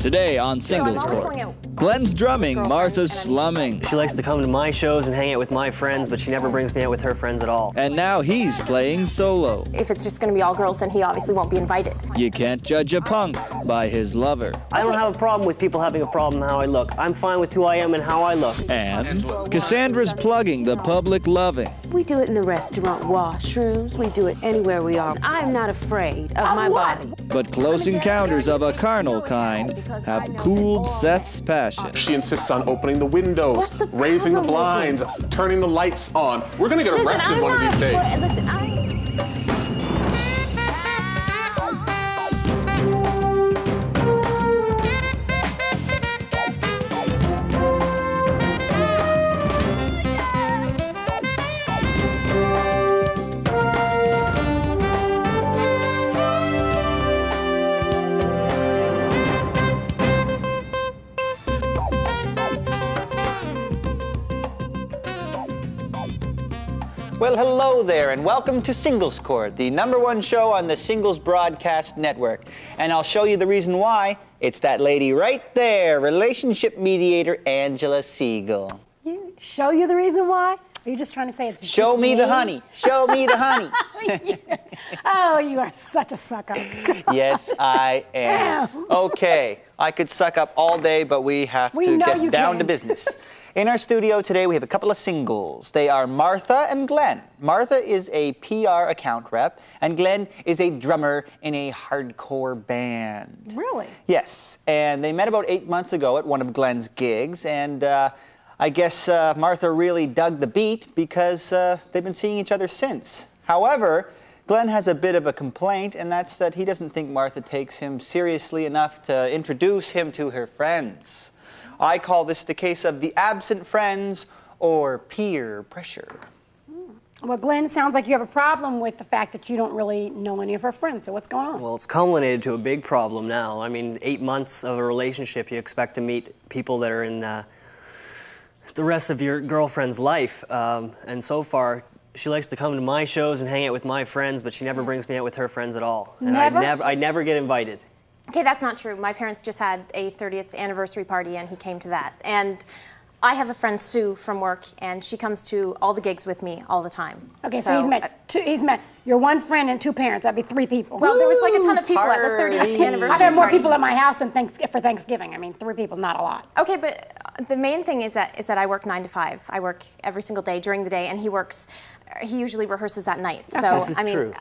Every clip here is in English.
Today on Singles Court, Glen's drumming, Martha's slumming. She likes to come to my shows and hang out with my friends, but she never brings me out with her friends at all. And now he's playing solo. If it's just going to be all girls, then he obviously won't be invited. You can't judge a punk by his lover. I don't have a problem with people having a problem how I look. I'm fine with who I am and how I look. And Cassandra's plugging the public loving. We do it in the restaurant washrooms. We do it anywhere we are. I'm not afraid of my body. But close encounters of a carnal kind have cooled Seth's passion. She insists on opening the windows, raising the blinds, turning the lights on. We're gonna get arrested one of these days. Listen, Well, hello there, and welcome to Singles Court, the #1 show on the Singles Broadcast Network. And I'll show you the reason why. It's that lady right there, relationship mediator Angela Siegel. Show you the reason why? Are you just trying to say it's Show me the honey. Show me the honey. Oh, you are such a suck-up. Yes, I am. Okay, I could suck up all day, but we have to get down to business. In our studio today, we have a couple of singles. They are Martha and Glen. Martha is a PR account rep, and Glen is a drummer in a hardcore band. Really? Yes, and they met about 8 months ago at one of Glen's gigs, and I guess Martha really dug the beat because they've been seeing each other since. However, Glen has a bit of a complaint, and that's that he doesn't think Martha takes him seriously enough to introduce him to her friends. I call this the case of the absent friends or peer pressure. Well, Glen, it sounds like you have a problem with the fact that you don't really know any of her friends, so what's going on? Well, it's culminated to a big problem now. I mean, 8 months of a relationship, you expect to meet people that are in the rest of your girlfriend's life. And so far, she likes to come to my shows and hang out with my friends, but she never brings me out with her friends at all. And I never get invited. Okay, that's not true. My parents just had a 30th anniversary party, and he came to that. And I have a friend, Sue, from work, and she comes to all the gigs with me all the time. Okay, so he's met your one friend and 2 parents. That'd be 3 people. Well, there was like a ton of people at the 30th anniversary I've had more party. people at my house for Thanksgiving. I mean, 3 people's not a lot. Okay, but the main thing is that I work 9 to 5. I work every single day during the day, and he usually rehearses at night. So, this is true.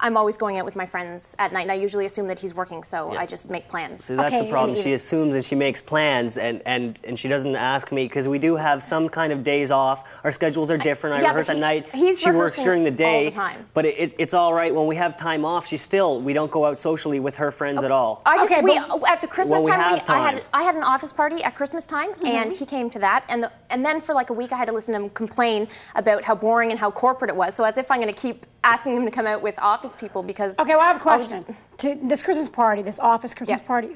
I'm always going out with my friends at night, and I usually assume that he's working, so I just make plans. See, that's the problem. She assumes and she makes plans, and she doesn't ask me, because we do have some kind of days off. Our schedules are different. I rehearse at night. She works during the day. All the time. But it's all right. When we have time off, we don't go out socially with her friends at all. At the Christmas time, I had an office party at Christmas time, and he came to that, and then for like a week I had to listen to him complain about how boring and how corporate it was, so as if I'm going to keep asking him to come out with office people because... Okay, well, I have a question. To this Christmas party, this office Christmas party,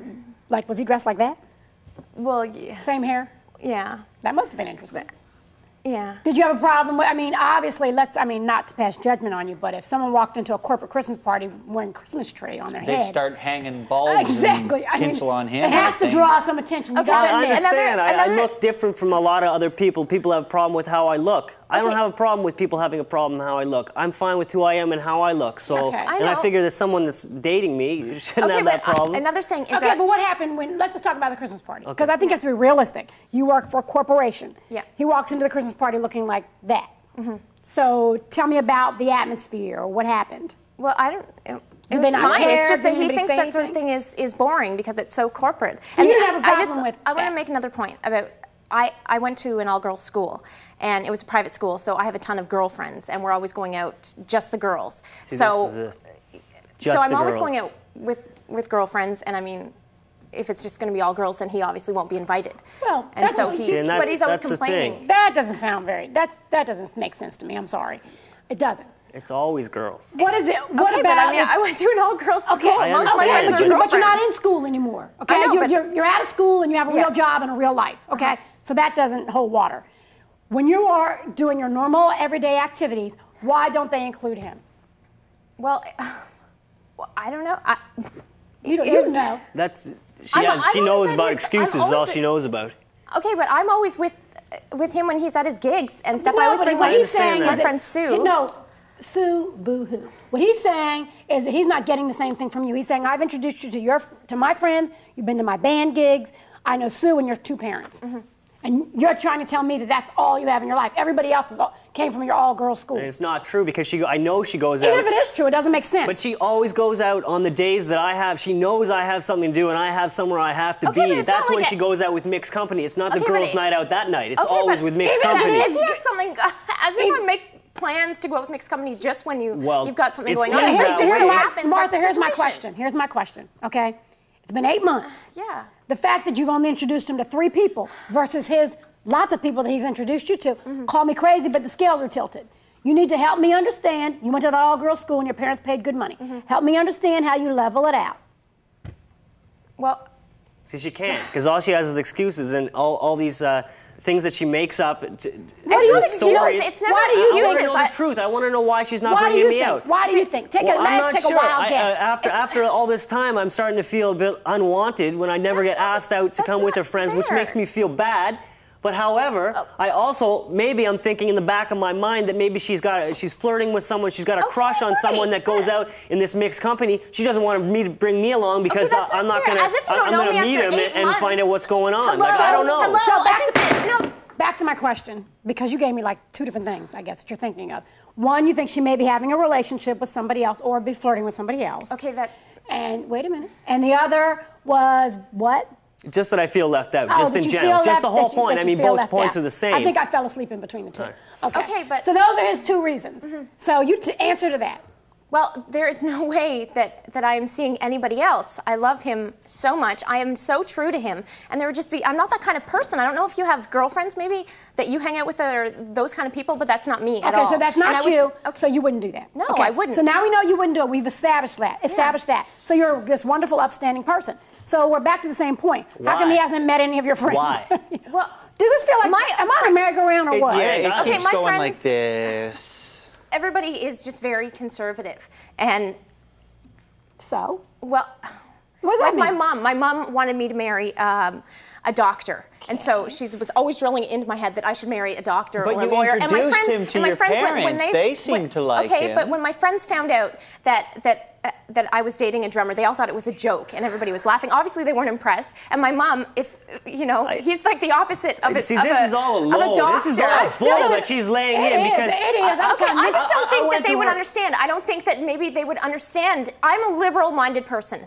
like, was he dressed like that? Well, yeah. Same hair? Yeah. That must have been interesting. Yeah. Did you have a problem with, I mean, obviously, not to pass judgment on you, but if someone walked into a corporate Christmas party wearing a Christmas tree on their head... They'd start hanging bulbs and tinsel on him. It has to draw some attention. Okay, I understand. I look different from a lot of other people. People have a problem with how I look. I don't have a problem with people having a problem how I look. I'm fine with who I am and how I look. So, and I figure that someone that's dating me shouldn't have that problem. Another thing is that... Okay, but what happened when... Let's just talk about the Christmas party. Because I think you have to be realistic. You work for a corporation. Yeah. He walks into the Christmas party looking like that. So tell me about the atmosphere or what happened. Well, I don't... It was fine. It's just that he thinks that sort of thing is boring because it's so corporate. So you have a problem with I want to make another point about... I went to an all-girls school, and it was a private school, so I have a ton of girlfriends, and we're always going out, just the girls. See, so I'm always going out with girlfriends, and I mean, if it's just going to be all girls, then he obviously won't be invited. Well, and so but he's always complaining. That doesn't sound that doesn't make sense to me. I'm sorry, it doesn't. It's always girls. What is it? What about? But I mean, I went to an all-girls school. Most of my friends are but girlfriends. you're not in school anymore. Okay, I know, you're out of school and you have a real job and a real life. Okay, so that doesn't hold water. When you are doing your normal everyday activities, why don't they include him? Well, I don't know. You know. She knows about excuses. Is all she knows about. Okay, but I'm always with him when he's at his gigs and stuff. I always bring what he's saying is my friend Sue. No, Sue, boo-hoo. What he's saying is that he's not getting the same thing from you. He's saying, I've introduced you to my friends. You've been to my band gigs. I know Sue and your two parents. And you're trying to tell me that that's all you have in your life. Everybody else came from your all-girls school. And it's not true because I know she goes out. Even if it is true, it doesn't make sense. But she always goes out on the days that she knows I have something to do and I have somewhere I have to be. That's when she goes out with mixed company. It's not the girls' night out that night. It's always with mixed company. If he has something, as if I make plans to go out with mixed company just when you've got something going on. It just happens. Martha, here's my question. Here's my question, okay? It's been 8 months. Yeah. The fact that you've only introduced him to 3 people versus lots of people that he's introduced you to. Call me crazy, but the scales are tilted. You need to help me understand. You went to the all-girls school and your parents paid good money. Help me understand how you level it out. Well, see, she can't, because all she has is excuses and all these things that she makes up. It's never excuses. I want to know the truth. I want to know why she's not bringing me out. Why do you think? Take a wild guess. After all this time, I'm starting to feel a bit unwanted when I never get asked out to come with her friends, which makes me feel bad. But however, I also, maybe I'm thinking in the back of my mind that maybe she's flirting with someone, she's got a crush on someone that goes out in this mixed company. She doesn't want me to bring me along because I'm gonna meet him and find out what's going on. Like, I don't know. So back to my question, because you gave me like 2 different things, I guess, that you're thinking of. One, you think she may be having a relationship with somebody else or be flirting with somebody else. Okay, and wait a minute. And the other was what? Just that I feel left out, just in general. Just the whole point. I mean, both points are the same. I think I fell asleep in between the two. Right. Okay, but so those are his 2 reasons. So you answer to that. Well, there is no way that I am seeing anybody else. I love him so much. I am so true to him. And there would just be, I'm not that kind of person. I don't know if you have girlfriends maybe that you hang out with or those kind of people, but that's not me at all. Okay, so that's not you, so you wouldn't do that. No, okay. I wouldn't. So now we know you wouldn't do it. We've established that. So you're this wonderful, upstanding person. So we're back to the same point. Why? How come he hasn't met any of your friends? Why? Well, does this feel like, am I on a merry-go-round or what? Yeah, it keeps going friends, like this. Everybody is just very conservative. And so? Well, what does that mean? my mom wanted me to marry a doctor. And so she was always drilling it into my head that I should marry a doctor or a lawyer. But you introduced him to your parents. They seemed to like him. Okay, but when my friends found out that I was dating a drummer, they all thought it was a joke, and everybody was laughing. Obviously, they weren't impressed. And my mom, he's like the opposite of it. See, this is all a low. This is all a bull that she's laying in because. It is. I just don't think that they would understand. I don't think that maybe they would understand. I'm a liberal-minded person.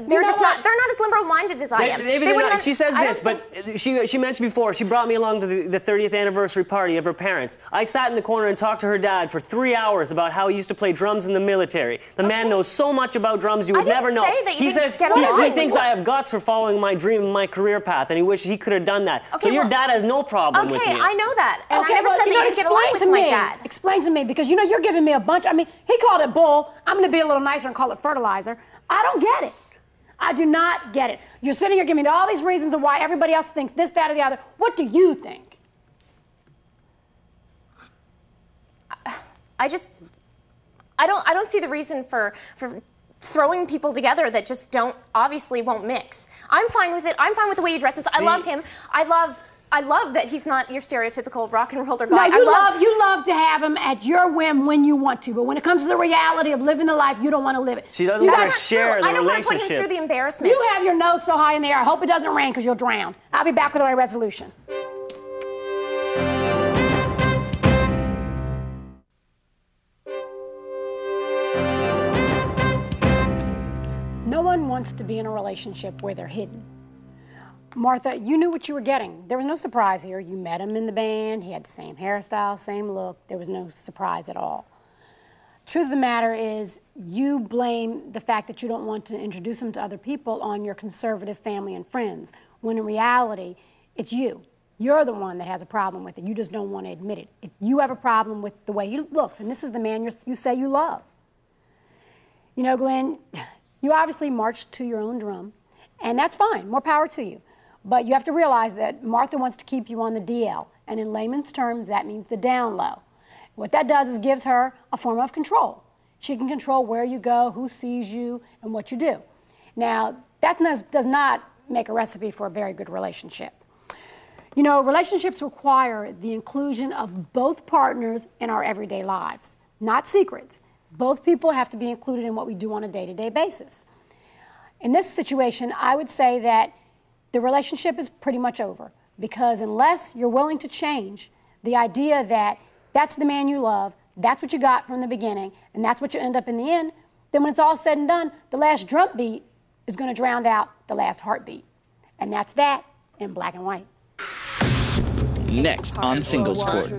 They're just not. They're not as liberal-minded as I am. Maybe they're not. She says this, but she mentioned before. She brought me along to the 30th anniversary party of her parents. I sat in the corner and talked to her dad for 3 hours about how he used to play drums in the military. The man knows so much about drums you would never know. He says he thinks I have guts for following my dream and my career path, and he wishes he could have done that. So your dad has no problem with me. Okay, I know that, and I never said that you didn't get along with my dad. Explain to me, because you're giving me a bunch. I mean, he called it bull. I'm going to be a little nicer and call it fertilizer. I don't get it. I do not get it. You're sitting here giving me all these reasons of why everybody else thinks this, that, or the other. What do you think? I don't see the reason for throwing people together that just obviously won't mix. I'm fine with it. I'm fine with the way he dresses. I love him. I love that he's not your stereotypical rock and roller guy. No, you love to have him at your whim when you want to, but when it comes to the reality of living the life, you don't want to live it. She doesn't want to share the relationship. I don't want to put him through the embarrassment. You have your nose so high in the air. I hope it doesn't rain because you'll drown. I'll be back with my resolution. No one wants to be in a relationship where they're hidden. Martha, you knew what you were getting. There was no surprise here. You met him in the band. He had the same hairstyle, same look. There was no surprise at all. Truth of the matter is, you blame the fact that you don't want to introduce him to other people on your conservative family and friends, when in reality, it's you. You're the one that has a problem with it. You just don't want to admit it. You have a problem with the way he looks, and this is the man you say you love. You know, Glenn, you obviously marched to your own drum, and that's fine. More power to you. But you have to realize that Martha wants to keep you on the DL, and in layman's terms, that means the down low. What that does is gives her a form of control. She can control where you go, who sees you, and what you do. Now, that does not make a recipe for a very good relationship. You know, relationships require the inclusion of both partners in our everyday lives, not secrets. Both people have to be included in what we do on a day-to-day basis. In this situation, I would say that the relationship is pretty much over, because unless you're willing to change the idea that that's the man you love, that's what you got from the beginning, and that's what you end up in the end, then when it's all said and done, the last drum beat is going to drown out the last heartbeat. And that's that in black and white. Next on Singles Court,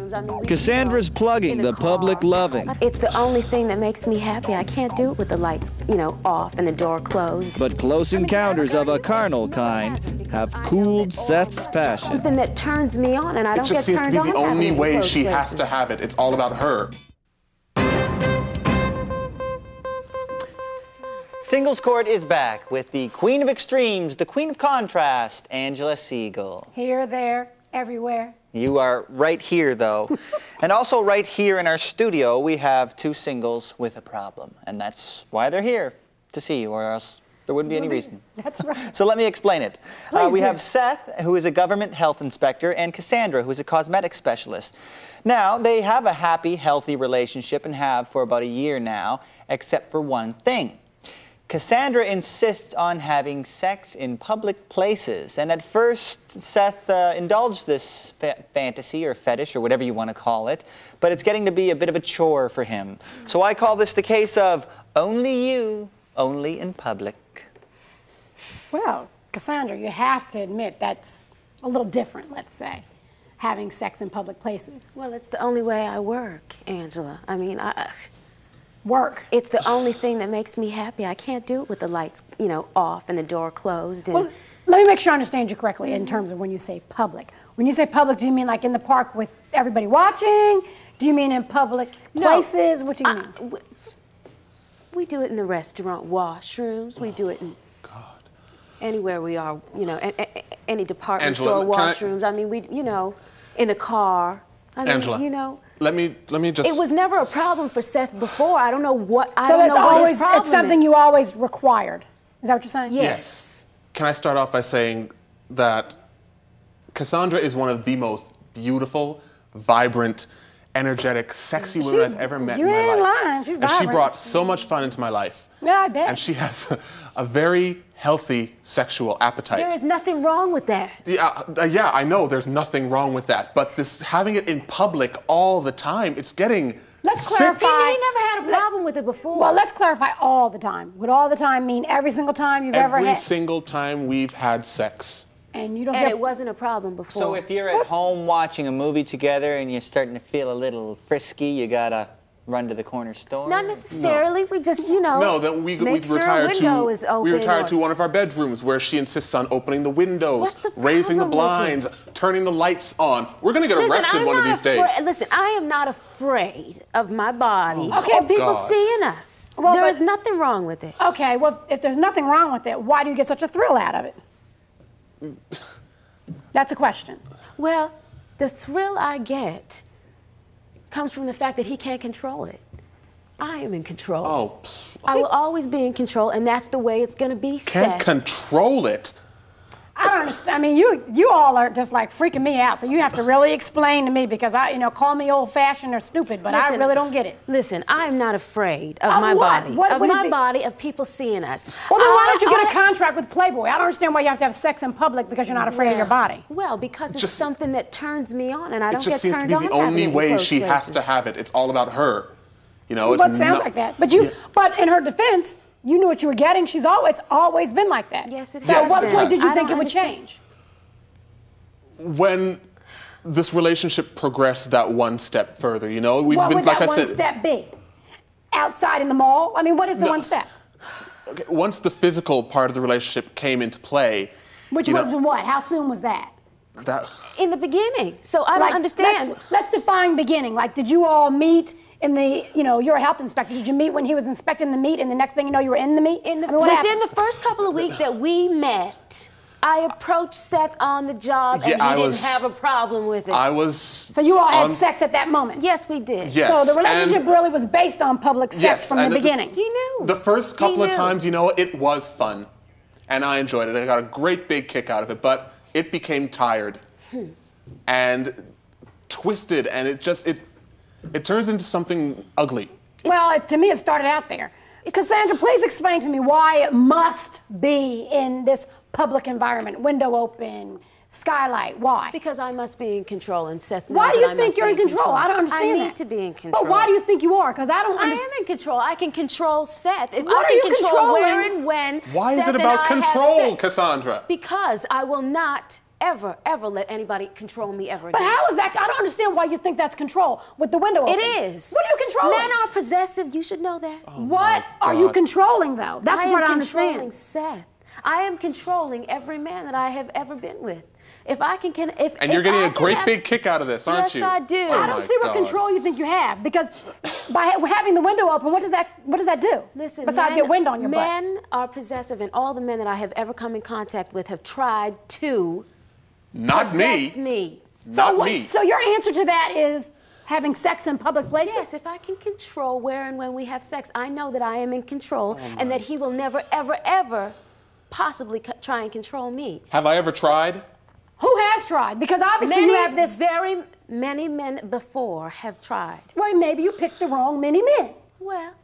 Cassandra's plugging the public loving. It's the only thing that makes me happy. I can't do it with the lights, you know, off and the door closed. But close encounters of a carnal kind have cooled Seth's passion. Something that turns me on, and I don't get turned on. It just seems to be the only way she has to have it. It's all about her. Singles Court is back with the Queen of Extremes, the Queen of Contrast, Angela Siegel. Here, there, everywhere. You are right here, though. And also right here in our studio, we have two singles with a problem. And that's why they're here, to see you, or else there wouldn't be any reason. That's right. So let me explain it. We have Seth, who is a government health inspector, and Cassandra, who is a cosmetic specialist. Now, they have a happy, healthy relationship and have for about a year now, except for one thing. Cassandra insists on having sex in public places, and at first Seth indulged this fantasy or fetish or whatever you want to call it, but it's getting to be a bit of a chore for him. So I call this the case of only you, only in public. Well, Cassandra, you have to admit that's a little different, let's say, having sex in public places. Well, it's the only way I work, Angela. I mean, Work. It's the only thing that makes me happy. I can't do it with the lights, you know, off and the door closed. And well, let me make sure I understand you correctly in terms of when you say public. When you say public, do you mean like in the park with everybody watching? Do you mean in public places? What do you mean? We do it in the restaurant washrooms. We do it in anywhere we are, you know, any department store washrooms. I mean, you know, in the car. I mean, Angela, you know. Let me just... It was never a problem for Seth before. I don't know what, his problem it's something you always required. Is that what you're saying? Yes. Can I start off by saying that Cassandra is one of the most beautiful, vibrant, energetic, sexy women I've ever met in my life. You ain't lying. She's vibrant. And she brought so much fun into my life. Yeah, I bet. And she has a very healthy sexual appetite. There is nothing wrong with that. Yeah, I know there's nothing wrong with that. But this having it in public all the time, it's getting Let's clarify. You never had a problem with it before. Well, let's clarify all the time. Would all the time mean every single time you've ever had? Every single time we've had sex. And you don't it wasn't a problem before. So if you're at home watching a movie together and you're starting to feel a little frisky, you gotta run to the corner store? Not necessarily. We just, you know, no, then we retired to one of our bedrooms where she insists on opening the windows, raising the blinds, turning the lights on. We're gonna get arrested one of these days. Listen, I am not afraid of my body or people seeing us. Well, there is nothing wrong with it. Okay, well, if there's nothing wrong with it, why do you get such a thrill out of it? That's a question. Well, the thrill I get comes from the fact that he can't control it. I am in control. Oh, I will always be in control, and that's the way it's going to be. Can't control it. I don't understand. I mean, you all are just like freaking me out. So you have to really explain to me because call me old-fashioned or stupid, but I really don't get it. Listen, I am not afraid of my body. Of people seeing us. Well, then why don't you get a contract with Playboy? I don't understand why you have to have sex in public because you're not afraid of your body. Well, because it's something that turns me on, and I don't get turned on. It just seems to be the only way she has to have it. It's all about her. You know, it sounds like that. But in her defense, you knew what you were getting. It's always been like that. Yes, it has. So at what point did you think it would change? When this relationship progressed that one step further, you know, we've been, like I said. What would that one step be? Outside in the mall? I mean, what is the one step? Okay, once the physical part of the relationship came into play. Which was what? How soon was that? In the beginning. So I don't understand. Let's define beginning. Like, did you all meet in the, you're a health inspector. Did you meet when he was inspecting the meat and the next thing you know, you were in the meat? Within the first couple of weeks that we met, I approached Seth on the job and he didn't have a problem with it. So you all had sex at that moment? Yes, we did. Yes. So the relationship really was based on public sex from the beginning? He knew. The first couple of times, it was fun. and I enjoyed it. I got a great big kick out of it, but it became tired and twisted, and it turns into something ugly. Well, to me, it started out there. Cassandra, please explain to me why it must be in this public environment, window open, skylight. Why? Because I must be in control, and Seth knows why do you that think you're in control? I don't understand that. I need to be in control. But why do you think you are? Because I don't understand. I am in control. I can control Seth. If What I are can you control controlling? where and when. Why is Seth it about and I have control, sex. Cassandra? Because I will not ever let anybody control me ever again. But how is that? I don't understand why you think that's control with the window open. It is. What are you controlling? Men are possessive. You should know that. Oh, what are you controlling, though? That's what I understand. I am controlling Seth. I am controlling every man that I have ever been with. If I can, and you're getting a great big kick out of this, aren't you? Yes, I do. Oh, I don't see what control you think you have, because by having the window open, what does that do? Listen, besides get wind on your butt. Men are possessive, and all the men that I have ever come in contact with have tried to possess me. Not me. So your answer to that is having sex in public places? Yes, if I can control where and when we have sex, I know that I am in control, and that he will never, ever, ever possibly try and control me. Have I ever tried? Who has tried? Because obviously you have this. Very many men before have tried. Well, maybe you picked the wrong many men. Well,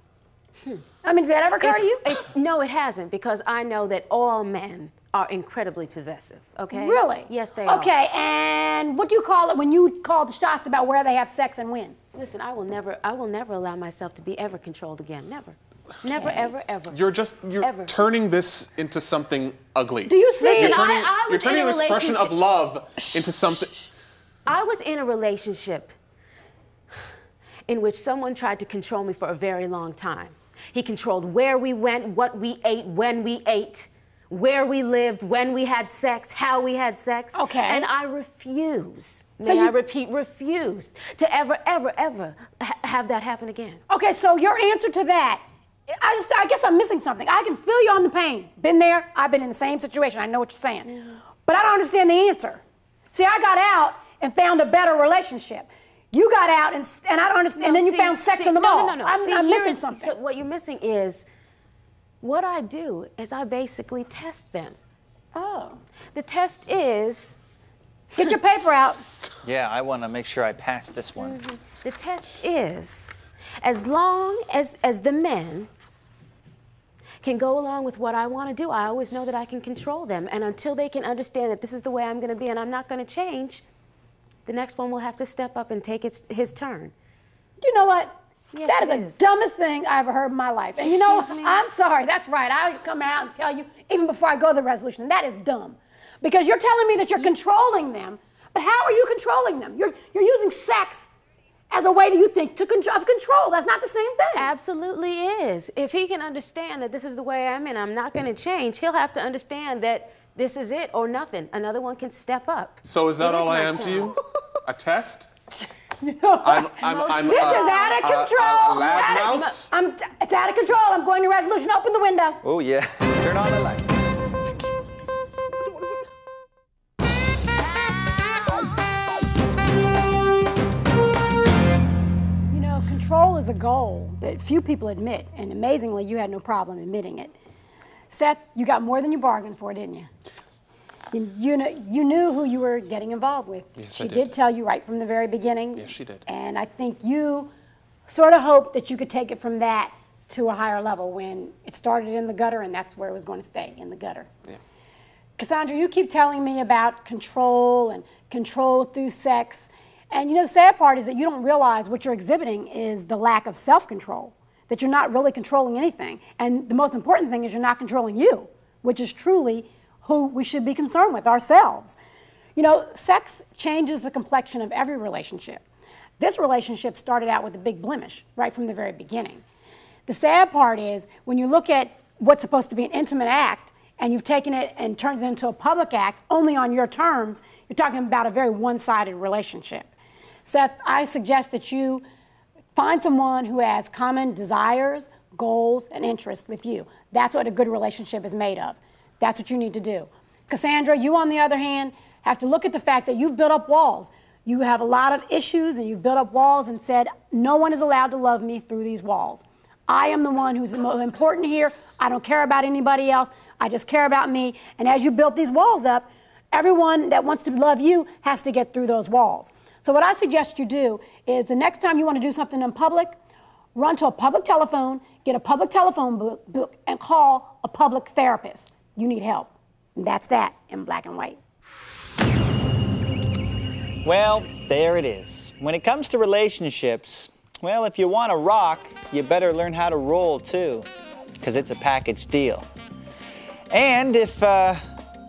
I mean, did that ever occur to you? No, it hasn't, because I know that all men are incredibly possessive, okay? Really? Yes, they are. Okay, and what do you call it when you call the shots about where they have sex and when? Listen, I will never allow myself to be ever controlled again. Never. Okay. Never, ever, ever. You're turning this into something ugly. Do you see? You're Listen, turning an expression of love into something. I was in a relationship in which someone tried to control me for a very long time. He controlled where we went, what we ate, when we ate, where we lived, when we had sex, how we had sex. Okay. And I refuse, I repeat, refused to ever, ever, ever have that happen again. Okay, so your answer to that, I guess I'm missing something. I can feel you on the pain. Been there, I've been in the same situation. I know what you're saying. But I don't understand the answer. See, I got out and found a better relationship. You got out and I don't understand, and then you found sex in the mall. No. I'm missing something. So what you're missing is, what I do is I basically test them. Oh. The test is... Get your paper out. Yeah, I want to make sure I pass this one. The test is, as long as the men can go along with what I want to do, I always know that I can control them. And until they can understand that this is the way I'm going to be and I'm not going to change, the next one will have to step up and take his turn. You know what? Yes, that is the dumbest thing I ever heard in my life. And you know, I'm sorry, that's right. I would come out and tell you, even before I go to the resolution, and that is dumb. Because you're telling me that you're controlling them, but how are you controlling them? You're using sex as a way that you think of control. That's not the same thing. Absolutely is. If he can understand that this is the way I'm in, I'm not going to change, he'll have to understand that this is it or nothing. Another one can step up. So is that all I am to you? A test? You know, I'm this is out of control. A lab mouse? It's out of control. I'm going to resolution. Open the window. Oh, yeah. Turn on the light. You know, control is a goal that few people admit, and amazingly, you had no problem admitting it. Seth, you got more than you bargained for, didn't you? You knew who you were getting involved with. Yes, she did tell you right from the very beginning. Yes, she did. And I think you sort of hoped that you could take it from that to a higher level when it started in the gutter, and that's where it was going to stay, in the gutter. Yeah. Cassandra, you keep telling me about control and control through sex. And you know, the sad part is that you don't realize what you're exhibiting is the lack of self-control, that you're not really controlling anything. And the most important thing is you're not controlling you, which is truly who we should be concerned with, ourselves. You know, sex changes the complexion of every relationship. This relationship started out with a big blemish right from the very beginning. The sad part is when you look at what's supposed to be an intimate act and you've taken it and turned it into a public act only on your terms, you're talking about a very one-sided relationship. Seth, I suggest that you find someone who has common desires, goals, and interests with you. That's what a good relationship is made of. That's what you need to do. Cassandra, you on the other hand, have to look at the fact that you've built up walls. You have a lot of issues and you've built up walls and said, no one is allowed to love me through these walls. I am the one who's the most important here. I don't care about anybody else. I just care about me. And as you build these walls up, everyone that wants to love you has to get through those walls. So what I suggest you do is the next time you want to do something in public, run to a public telephone, get a public telephone book, and call a public therapist. You need help. And that's that in black and white. Well, there it is. When it comes to relationships, well, if you want to rock, you better learn how to roll too, because it's a package deal. And if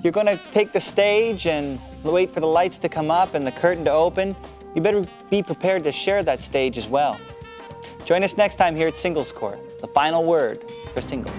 you're going to take the stage and wait for the lights to come up and the curtain to open, you better be prepared to share that stage as well. Join us next time here at Singles Court, the final word for singles.